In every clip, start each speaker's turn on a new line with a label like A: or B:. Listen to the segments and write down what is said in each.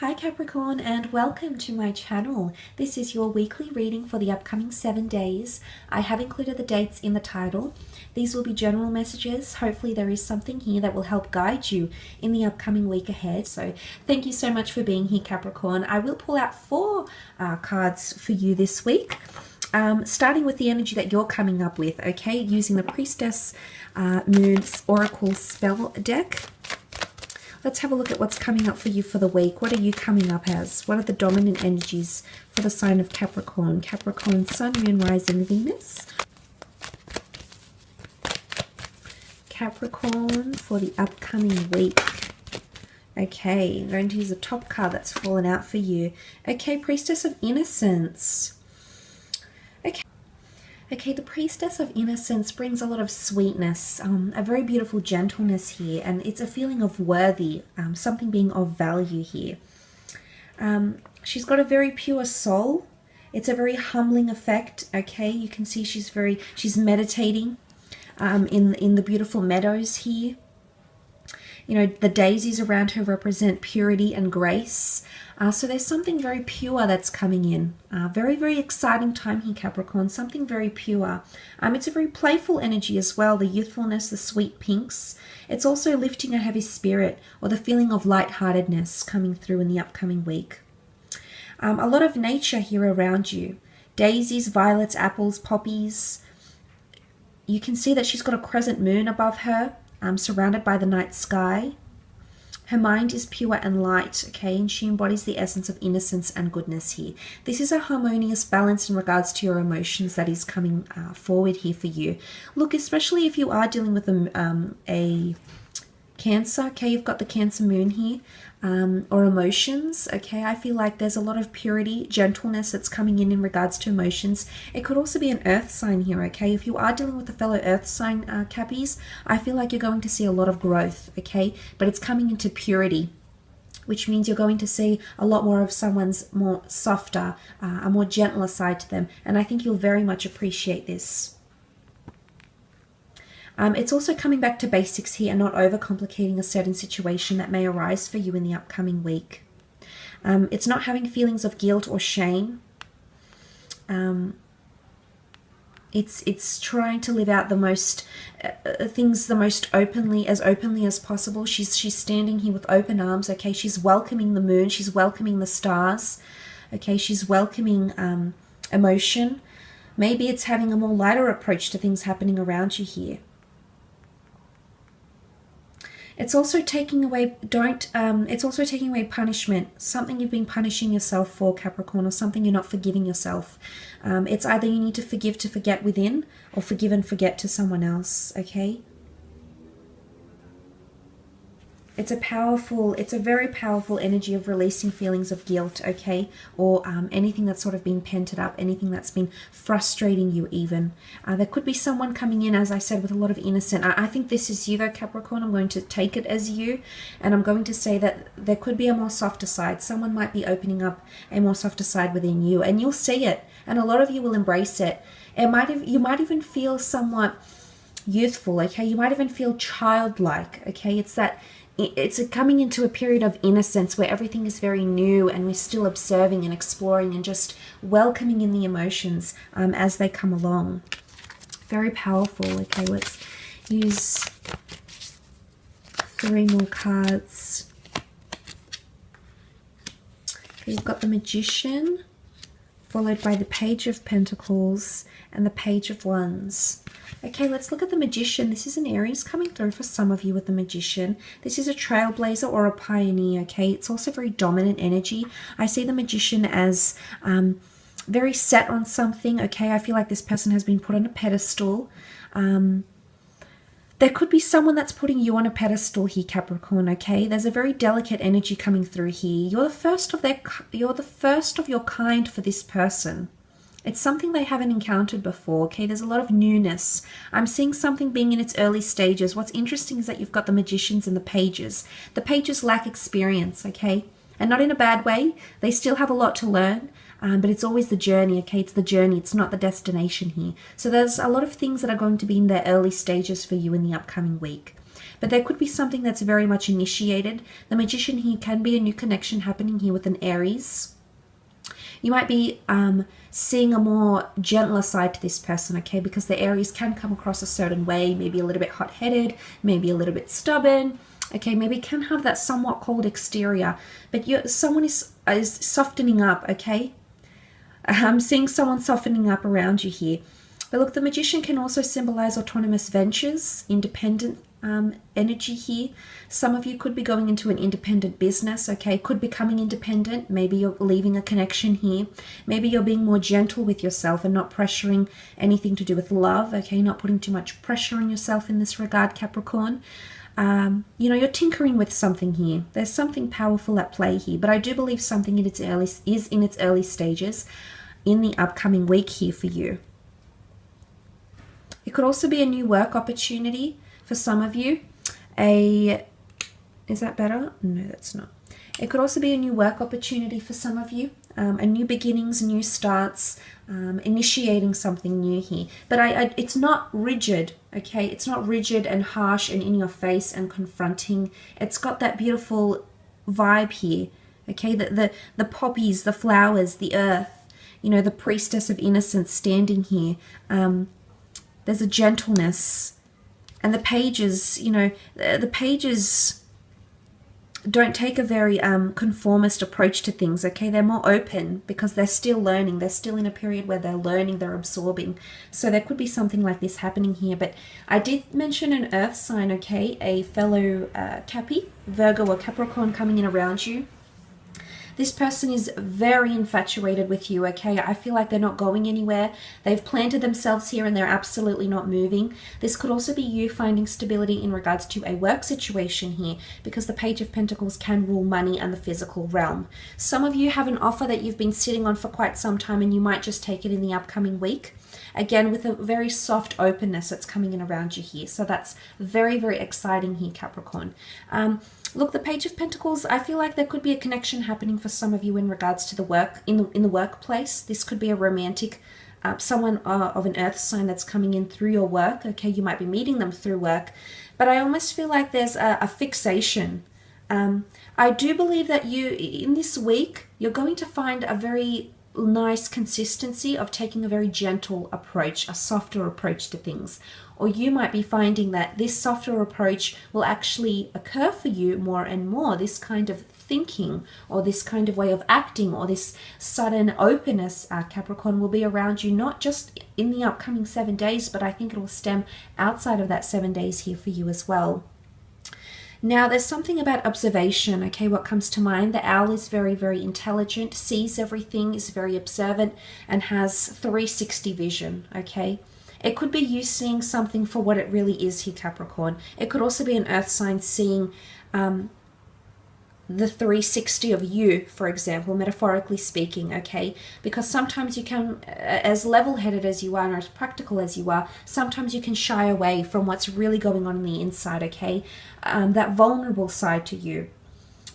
A: Hi Capricorn, and welcome to my channel. This is your weekly reading for the upcoming 7 days. I have included the dates in the title. These will be general messages. Hopefully there is something here that will help guide you in the upcoming week ahead. So thank you so much for being here, Capricorn. I will pull out four cards for you this week. Starting with the energy that you're coming up with, okay? Using the Priestess Moon's Oracle Spell deck. Let's have a look at what's coming up for you for the week. What are you coming up as? What are the dominant energies for the sign of Capricorn? Capricorn, Sun, Moon, Rising, Venus. Capricorn for the upcoming week. Okay, I'm going to use the top card that's fallen out for you. Okay, Priestess of Innocence. Okay, the Priestess of Innocence brings a lot of sweetness, a very beautiful gentleness here, and it's a feeling of worthy, something being of value here. She's got a very pure soul. It's a very humbling effect, okay? You can see she's meditating in the beautiful meadows here. You know, the daisies around her represent purity and grace. So there's something very pure that's coming in. Very, very exciting time here, Capricorn. Something very pure. It's a very playful energy as well. The youthfulness, the sweet pinks. It's also lifting a heavy spirit or the feeling of lightheartedness coming through in the upcoming week. A lot of nature here around you. Daisies, violets, apples, poppies. You can see that she's got a crescent moon above her. Surrounded by the night sky. Her mind is pure and light, okay, and she embodies the essence of innocence and goodness here. This is a harmonious balance in regards to your emotions that is coming forward here for you. Look, especially if you are dealing with a Cancer, okay, you've got the Cancer moon here, or emotions, okay, I feel like there's a lot of purity, gentleness that's coming in regards to emotions. It could also be an earth sign here, okay, if you are dealing with a fellow earth sign, Cappies, I feel like you're going to see a lot of growth, okay, but it's coming into purity, which means you're going to see a lot more of someone's more softer, a more gentler side to them, and I think you'll very much appreciate this. It's also coming back to basics here and not overcomplicating a certain situation that may arise for you in the upcoming week. It's not having feelings of guilt or shame. It's trying to live out the most things the most openly as possible. She's standing here with open arms. Okay, she's welcoming the moon. She's welcoming the stars. Okay, she's welcoming emotion. Maybe it's having a more lighter approach to things happening around you here. It's also taking away, it's also taking away punishment, something you've been punishing yourself for, Capricorn, or something you're not forgiving yourself. It's either you need to forgive to forget within, or forgive and forget to someone else, okay? It's a very powerful energy of releasing feelings of guilt, okay? Or anything that's sort of been pented up, anything that's been frustrating you even. There could be someone coming in, as I said, with a lot of innocent. I think this is you though, Capricorn. I'm going to take it as you. And I'm going to say that there could be a more softer side. Someone might be opening up a more softer side within you. And you'll see it. And a lot of you will embrace it. You might even feel somewhat youthful, okay? You might even feel childlike, okay? It's coming into a period of innocence where everything is very new and we're still observing and exploring and just welcoming in the emotions as they come along. Very powerful. Okay, let's use 3 more cards. Okay, you've got the Magician, followed by the Page of Pentacles and the Page of Wands. Okay, let's look at the Magician. This is an Aries coming through for some of you with the Magician. This is a trailblazer or a pioneer, okay? It's also very dominant energy. I see the Magician as very set on something, okay? I feel like this person has been put on a pedestal. There could be someone that's putting you on a pedestal here, Capricorn, okay? There's a very delicate energy coming through here. You're the first of your kind for this person. It's something they haven't encountered before, okay? There's a lot of newness. I'm seeing something being in its early stages. What's interesting is that you've got the Magicians and the Pages. The Pages lack experience, okay? And not in a bad way. They still have a lot to learn, but it's always the journey, okay? It's the journey. It's not the destination here. So there's a lot of things that are going to be in their early stages for you in the upcoming week. but there could be something that's very much initiated. The Magician here can be a new connection happening here with an Aries. You might be seeing a more gentler side to this person, okay? Because the Aries can come across a certain way, maybe a little bit hot-headed, maybe a little bit stubborn, okay? Maybe can have that somewhat cold exterior, but someone is softening up, okay? I'm seeing someone softening up around you here. But look, the Magician can also symbolize autonomous ventures, independent energy here. Some of you could be going into an independent business, okay? Could be becoming independent. Maybe you're leaving a connection here. Maybe you're being more gentle with yourself and not pressuring anything to do with love, okay? Not putting too much pressure on yourself in this regard, Capricorn. You know, you're tinkering with something here. There's something powerful at play here, but I do believe something is in its early stages in the upcoming week here for you. It could also be a new work opportunity for some of you. Is that better? No, that's not. It could also be a new work opportunity for some of you. A new beginnings, new starts, initiating something new here. But it's not rigid, okay? It's not rigid and harsh and in your face and confronting. It's got that beautiful vibe here, okay? The poppies, the flowers, the earth, you know, the priestess of innocence standing here. There's a gentleness. And the pages, you know, the pages don't take a very conformist approach to things, okay? They're more open because they're still learning. They're still in a period where they're learning, they're absorbing. So there could be something like this happening here. But I did mention an earth sign, okay? A fellow Cappy, Virgo or Capricorn coming in around you. This person is very infatuated with you, okay? I feel like they're not going anywhere. They've planted themselves here and they're absolutely not moving. This could also be you finding stability in regards to a work situation here, because the Page of Pentacles can rule money and the physical realm. Some of you have an offer that you've been sitting on for quite some time and you might just take it in the upcoming week. Again, with a very soft openness that's coming in around you here. So that's very, very exciting here, Capricorn. Look, the Page of Pentacles, I feel like there could be a connection happening for some of you in regards to the work, in the workplace. This could be a romantic, someone of an earth sign that's coming in through your work. Okay, you might be meeting them through work. But I almost feel like there's a fixation. I do believe that in this week, you're going to find a very nice consistency of taking a very gentle approach, a softer approach to things. Or you might be finding that this softer approach will actually occur for you more and more. This kind of thinking or this kind of way of acting or this sudden openness, Capricorn, will be around you, not just in the upcoming 7 days, but I think it will stem outside of that 7 days here for you as well. Now, there's something about observation, okay, what comes to mind. The owl is very, very intelligent, sees everything, is very observant, and has 360 vision, okay? It could be you seeing something for what it really is here, Capricorn. It could also be an earth sign seeing the 360 of you, for example, metaphorically speaking, okay? Because sometimes you can, as level-headed as you are and as practical as you are, sometimes you can shy away from what's really going on the inside, okay? That vulnerable side to you.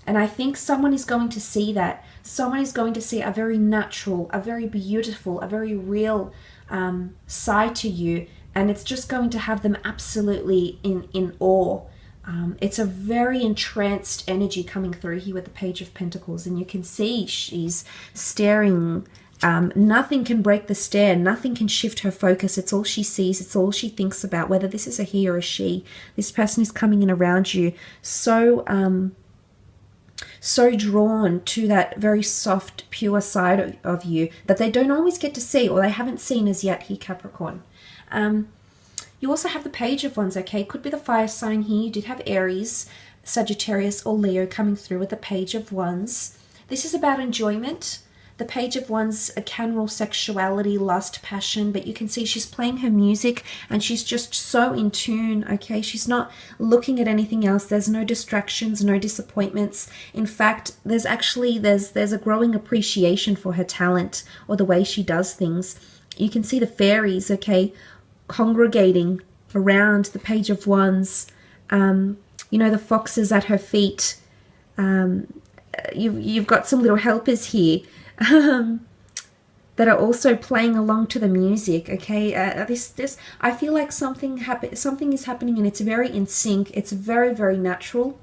A: And I think someone is going to see that. Someone is going to see a very natural, a very beautiful, a very real side to you. And it's just going to have them absolutely in awe. It's a very entranced energy coming through here with the Page of Pentacles, and you can see she's staring. Nothing can break the stare. Nothing can shift her focus. It's all she sees. It's all she thinks about, whether this is a he or a she. This person is coming in around you so drawn to that very soft, pure side of you that they don't always get to see, or they haven't seen as yet here, Capricorn. You also have the Page of Wands, okay? Could be the fire sign here. You did have Aries, Sagittarius, or Leo coming through with the Page of Wands. This is about enjoyment. The Page of Wands can rule sexuality, lust, passion, but you can see she's playing her music and she's just so in tune, okay? She's not looking at anything else. There's no distractions, no disappointments. In fact, there's a growing appreciation for her talent or the way she does things. You can see the fairies, okay, congregating around the Page of Wands. You know, the foxes at her feet. You've got some little helpers here. that are also playing along to the music. Okay, I feel like something is happening, and it's very in sync. It's very, very natural.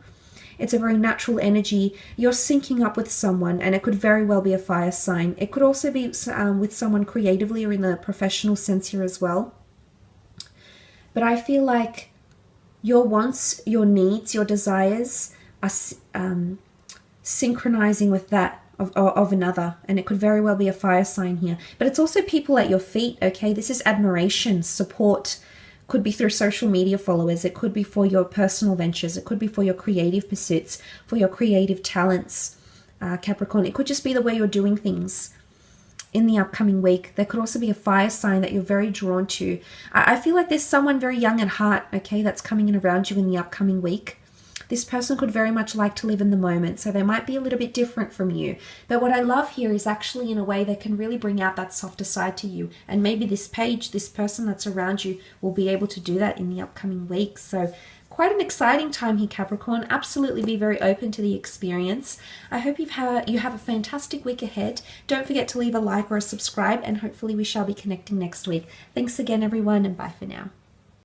A: It's a very natural energy. You're syncing up with someone, and it could very well be a fire sign. It could also be with someone creatively or in the professional sense here as well. But I feel like your wants, your needs, your desires are synchronizing with that of another, and it could very well be a fire sign here. But it's also people at your feet. Okay, this is admiration, support. Could be through social media followers. It could be for your personal ventures. It could be for your creative pursuits, for your creative talents, Capricorn. It could just be the way you're doing things in the upcoming week. There could also be a fire sign that you're very drawn to. I feel like there's someone very young at heart, okay, that's coming in around you in the upcoming week. This person could very much like to live in the moment, so they might be a little bit different from you. But what I love here is actually in a way they can really bring out that softer side to you. And maybe this person that's around you will be able to do that in the upcoming weeks. So quite an exciting time here, Capricorn. Absolutely be very open to the experience. I hope you have a fantastic week ahead. Don't forget to leave a like or a subscribe, and hopefully we shall be connecting next week. Thanks again, everyone, and bye for now.